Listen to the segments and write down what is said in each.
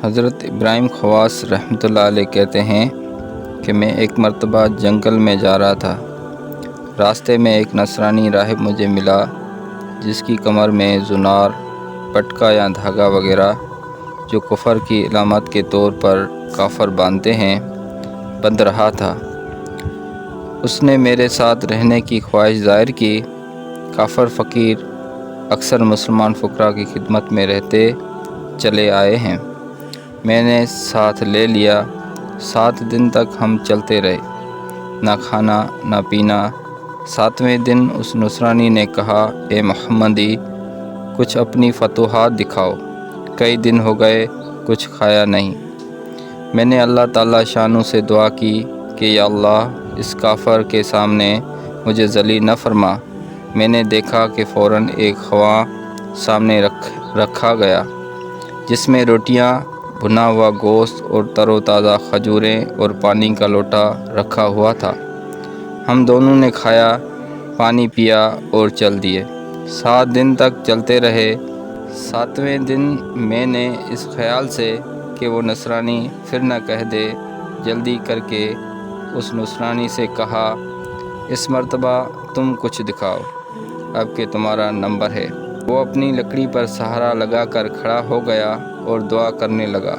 حضرت ابراہیم خواص رحمۃ اللہ علیہ کہتے ہیں کہ میں ایک مرتبہ جنگل میں جا رہا تھا۔ راستے میں ایک نصرانی راہب مجھے ملا جس کی کمر میں زنار، پٹکا یا دھاگا وغیرہ جو کفر کی علامت کے طور پر کافر باندھتے ہیں بندھ رہا تھا۔ اس نے میرے ساتھ رہنے کی خواہش ظاہر کی۔ کافر فقیر اکثر مسلمان فقراء کی خدمت میں رہتے چلے آئے ہیں۔ میں نے ساتھ لے لیا۔ 7 دن تک ہم چلتے رہے، نہ کھانا نہ پینا۔ 7ویں دن اس نصرانی نے کہا، اے محمدی، کچھ اپنی فتوحات دکھاؤ۔ کئی دن ہو گئے کچھ کھایا نہیں۔ میں نے اللہ تعالیٰ شانو سے دعا کی کہ یا اللہ، اس کافر کے سامنے مجھے ذلیل نہ فرما۔ میں نے دیکھا کہ فوراً ایک خواں سامنے رکھا گیا جس میں روٹیاں، بھنا ہوا گوشت اور تر و تازہ کھجوریں اور پانی کا لوٹا رکھا ہوا تھا۔ ہم دونوں نے کھایا، پانی پیا اور چل دیے۔ 7 دن تک چلتے رہے۔ 7ویں دن میں نے اس خیال سے کہ وہ نصرانی پھر نہ کہہ دے، جلدی کر کے اس نصرانی سے کہا، اس مرتبہ تم کچھ دکھاؤ، اب کہ تمہارا نمبر ہے۔ وہ اپنی لکڑی پر سہارا لگا کر کھڑا ہو گیا اور دعا کرنے لگا۔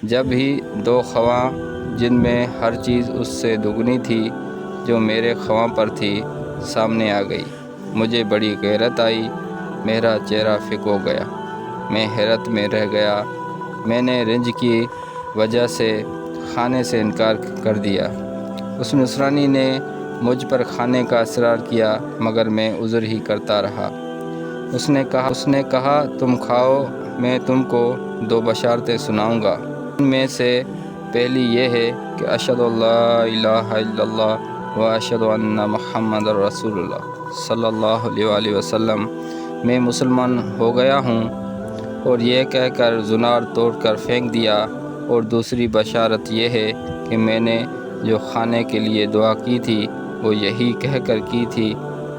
جب ہی 2 خواں، جن میں ہر چیز اس سے دگنی تھی جو میرے خواں پر تھی، سامنے آ گئی۔ مجھے بڑی غیرت آئی، میرا چہرہ فیکا ہو گیا، میں حیرت میں رہ گیا۔ میں نے رنج کی وجہ سے کھانے سے انکار کر دیا۔ اس نصرانی نے مجھ پر کھانے کا اصرار کیا مگر میں عذر ہی کرتا رہا۔ اس نے کہا تم کھاؤ، میں تم کو 2 بشارتیں سناؤں گا۔ ان میں سے پہلی یہ ہے کہ اشہد ان لا الہ الا اللہ و اشہد ان محمد رسول اللہ صلی اللہ علیہ وآلہ وسلم، میں مسلمان ہو گیا ہوں، اور یہ کہہ کر زنار توڑ کر پھینک دیا۔ اور دوسری بشارت یہ ہے کہ میں نے جو کھانے کے لیے دعا کی تھی وہ یہی کہہ کر کی تھی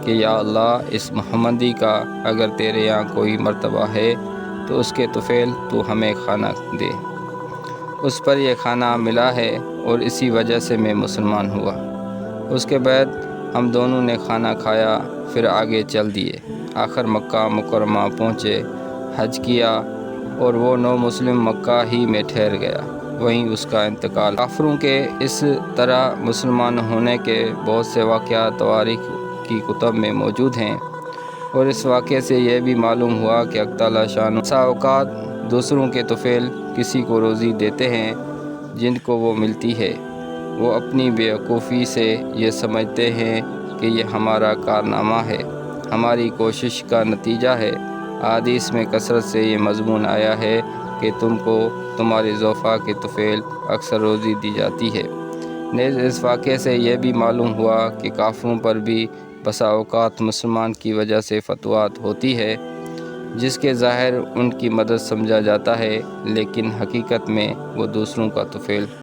کہ یا اللہ، اس محمدی کا اگر تیرے یہاں کوئی مرتبہ ہے تو اس کے طفیل تو ہمیں کھانا دے۔ اس پر یہ کھانا ملا ہے اور اسی وجہ سے میں مسلمان ہوا۔ اس کے بعد ہم دونوں نے کھانا کھایا، پھر آگے چل دیے۔ آخر مکہ مکرمہ پہنچے، حج کیا، اور وہ نو مسلم مکہ ہی میں ٹھہر گیا، وہیں اس کا انتقال۔ کافروں کے اس طرح مسلمان ہونے کے بہت سے واقعات تواریخ کی کتب میں موجود ہیں، اور اس واقعے سے یہ بھی معلوم ہوا کہ اللہ تعالیٰ شانہ بسا اوقات دوسروں کے طفیل کسی کو روزی دیتے ہیں جن کو وہ ملتی ہے۔ وہ اپنی بیوقوفی سے یہ سمجھتے ہیں کہ یہ ہمارا کارنامہ ہے، ہماری کوشش کا نتیجہ ہے۔ احادیث میں کثرت سے یہ مضمون آیا ہے کہ تم کو تمہارے ضعفاء کے طفیل اکثر روزی دی جاتی ہے۔ نیز اس واقعے سے یہ بھی معلوم ہوا کہ کافروں پر بھی بسا اوقات مسلمان کی وجہ سے فتوحات ہوتی ہے، جس کے ظاہر ان کی مدد سمجھا جاتا ہے، لیکن حقیقت میں وہ دوسروں کا طفیل